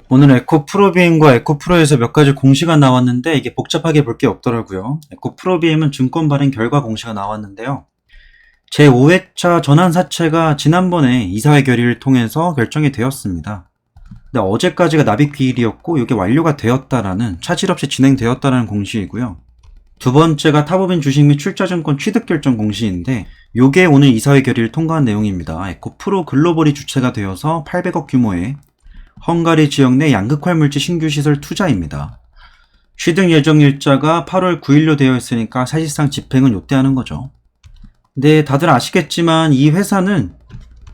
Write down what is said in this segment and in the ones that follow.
오늘 에코프로비엠과 에코프로에서 몇 가지 공시가 나왔는데 이게 복잡하게 볼 게 없더라고요. 에코프로비엠은 증권 발행 결과 공시가 나왔는데요. 제5회차 전환사채가 지난번에 이사회 결의를 통해서 결정이 되었습니다. 근데 어제까지가 납입기일이었고 이게 완료가 되었다라는, 차질 없이 진행되었다라는 공시이고요. 두 번째가 타법인 주식 및 출자증권 취득 결정 공시인데 이게 오늘 이사회 결의를 통과한 내용입니다. 에코프로 글로벌이 주체가 되어서 800억 규모의 헝가리 지역 내 양극화 물질 신규 시설 투자입니다. 취득 예정 일자가 8월 9일로 되어 있으니까 사실상 집행은 요때 하는 거죠. 근데 다들 아시겠지만 이 회사는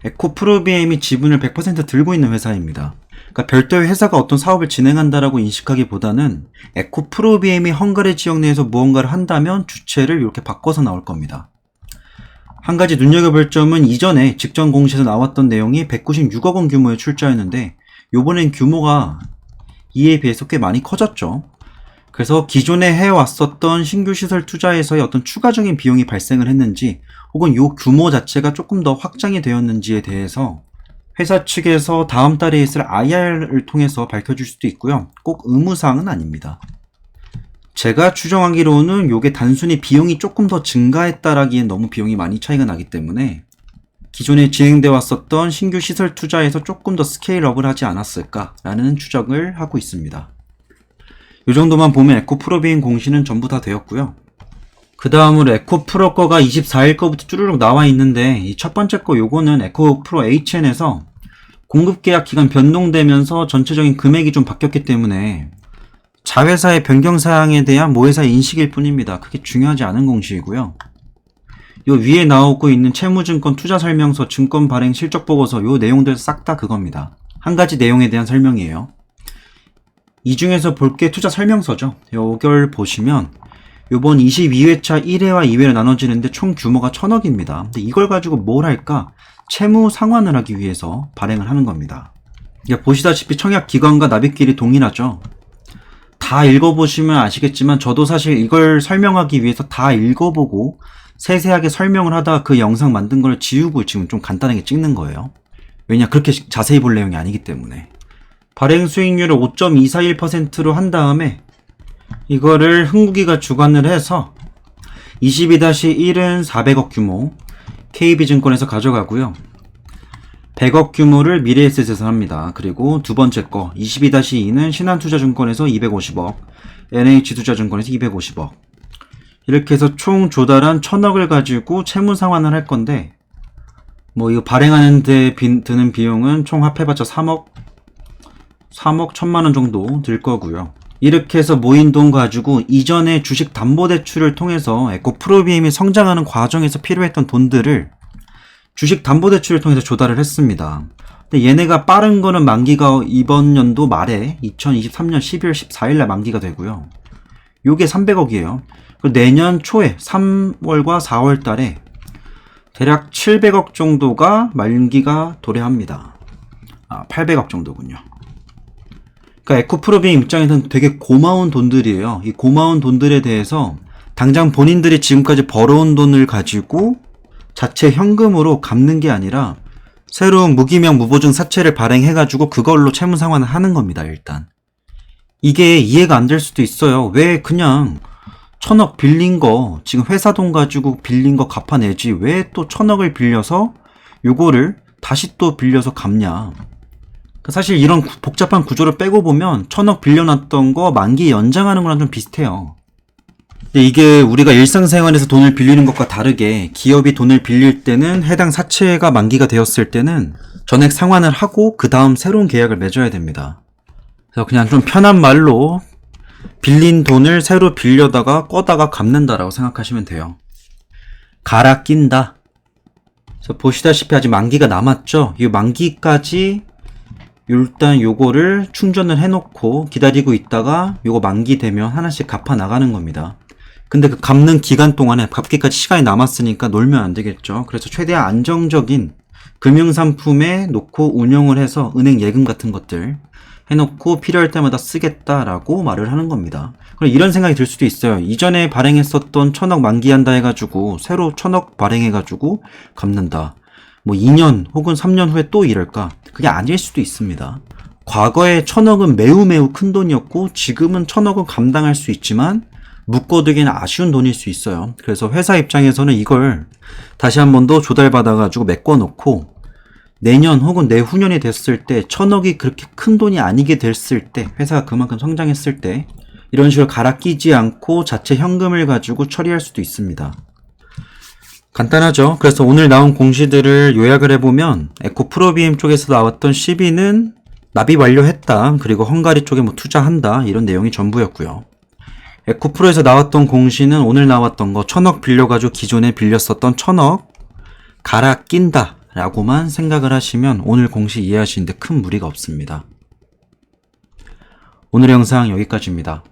에코프로비엠이 지분을 100% 들고 있는 회사입니다. 그러니까 별도의 회사가 어떤 사업을 진행한다라고 인식하기보다는 에코프로비엠이 헝가리 지역 내에서 무언가를 한다면 주체를 이렇게 바꿔서 나올 겁니다. 한 가지 눈여겨볼 점은 이전에 직전 공시에서 나왔던 내용이 196억 원 규모의 출자였는데 요번엔 규모가 이에 비해서 꽤 많이 커졌죠. 그래서 기존에 해왔었던 신규 시설 투자에서의 어떤 추가적인 비용이 발생을 했는지 혹은 요 규모 자체가 조금 더 확장이 되었는지에 대해서 회사 측에서 다음 달에 있을 IR을 통해서 밝혀줄 수도 있고요. 꼭 의무사항은 아닙니다. 제가 추정하기로는 요게 단순히 비용이 조금 더 증가했다라기엔 너무 비용이 많이 차이가 나기 때문에 기존에 진행되어 왔었던 신규 시설 투자에서 조금 더 스케일업을 하지 않았을까라는 추정을 하고 있습니다. 이 정도만 보면 에코프로비엠 공시는 전부 다 되었고요. 그 다음으로 에코프로 거가 24일 거부터 쭈르륵 나와 있는데 이 첫 번째 거 요거는 에코프로 HN에서 공급계약 기간 변동되면서 전체적인 금액이 좀 바뀌었기 때문에 자회사의 변경사항에 대한 모회사의 인식일 뿐입니다. 그게 중요하지 않은 공시이고요. 요 위에 나오고 있는 채무증권 투자설명서, 증권 발행 실적보고서 요 내용들 싹 다 그겁니다. 한 가지 내용에 대한 설명이에요. 이 중에서 볼 게 투자설명서죠. 요걸 보시면 요번 22회차 1회와 2회로 나눠지는데 총 규모가 1000억입니다. 근데 이걸 가지고 뭘 할까? 채무 상환을 하기 위해서 발행을 하는 겁니다. 보시다시피 청약 기간과 납입기일이 동일하죠. 다 읽어보시면 아시겠지만 저도 사실 이걸 설명하기 위해서 다 읽어보고 세세하게 설명을 하다가 그 영상 만든 걸 지우고 지금 좀 간단하게 찍는 거예요. 왜냐, 그렇게 자세히 볼 내용이 아니기 때문에. 발행 수익률을 5.241%로 한 다음에 이거를 흥국이가 주관을 해서 22-1은 400억 규모 KB증권에서 가져가고요. 100억 규모를 미래에셋에서 합니다. 그리고 두 번째 거 22-2는 신한투자증권에서 250억, NH투자증권에서 250억. 이렇게 해서 총 조달한 1000억을 가지고 채무 상환을 할 건데 뭐 이거 발행하는 데 드는 비용은 총 합해봤자 3억 1000만원 정도 들 거고요. 이렇게 해서 모인 돈 가지고 이전에 주식 담보대출을 통해서 에코프로비엠이 성장하는 과정에서 필요했던 돈들을 주식 담보대출을 통해서 조달을 했습니다. 근데 얘네가 빠른 거는 만기가 이번 연도 말에 2023년 12월 14일날 만기가 되고요. 요게 300억이에요. 내년 초에 3월과 4월 달에 대략 700억 정도가 만기가 도래합니다. 800억 정도군요. 그러니까 에코프로비엠 입장에서는 되게 고마운 돈들이에요. 이 고마운 돈들에 대해서 당장 본인들이 지금까지 벌어온 돈을 가지고 자체 현금으로 갚는 게 아니라 새로운 무기명 무보증 사채를 발행해가지고 그걸로 채무 상환을 하는 겁니다. 일단 이게 이해가 안 될 수도 있어요. 왜 그냥 1000억 빌린 거, 지금 회사 돈 가지고 빌린 거 갚아내지 왜 또 1000억을 빌려서 요거를 다시 또 빌려서 갚냐. 사실 이런 복잡한 구조를 빼고 보면 1000억 빌려놨던 거 만기 연장하는 거랑 좀 비슷해요. 근데 이게 우리가 일상생활에서 돈을 빌리는 것과 다르게 기업이 돈을 빌릴 때는 해당 사채가 만기가 되었을 때는 전액 상환을 하고 그 다음 새로운 계약을 맺어야 됩니다. 그래서 그냥 좀 편한 말로 빌린 돈을 새로 빌려다가 꺼다가 갚는다라고 생각하시면 돼요. 갈아 낀다. 그래서 보시다시피 아직 만기가 남았죠. 이 만기까지 일단 요거를 충전을 해놓고 기다리고 있다가 요거 만기 되면 하나씩 갚아 나가는 겁니다. 근데 그 갚는 기간 동안에 갚기까지 시간이 남았으니까 놀면 안 되겠죠. 그래서 최대한 안정적인 금융상품에 놓고 운영을 해서 은행 예금 같은 것들 해놓고 필요할 때마다 쓰겠다라고 말을 하는 겁니다. 그럼 이런 생각이 들 수도 있어요. 이전에 발행했었던 1000억 만기한다 해가지고 새로 1000억 발행해가지고 갚는다. 뭐 2년 혹은 3년 후에 또 이럴까? 그게 아닐 수도 있습니다. 과거에 1,000억은 매우 큰 돈이었고 지금은 1,000억은 감당할 수 있지만 묶어두기는 아쉬운 돈일 수 있어요. 그래서 회사 입장에서는 이걸 다시 한 번 더 조달받아가지고 메꿔놓고 내년 혹은 내후년이 됐을 때 1,000억이 그렇게 큰 돈이 아니게 됐을 때, 회사가 그만큼 성장했을 때 이런 식으로 갈아 끼지 않고 자체 현금을 가지고 처리할 수도 있습니다. 간단하죠. 그래서 오늘 나온 공시들을 요약을 해보면 에코프로비엠 쪽에서 나왔던 시비는 납입 완료했다, 그리고 헝가리 쪽에 뭐 투자한다, 이런 내용이 전부였고요. 에코프로에서 나왔던 공시는 오늘 나왔던 거 1,000억 빌려가지고 기존에 빌렸었던 1,000억 갈아 낀다 라고만 생각을 하시면 오늘 공시 이해하시는데 큰 무리가 없습니다. 오늘 영상 여기까지입니다.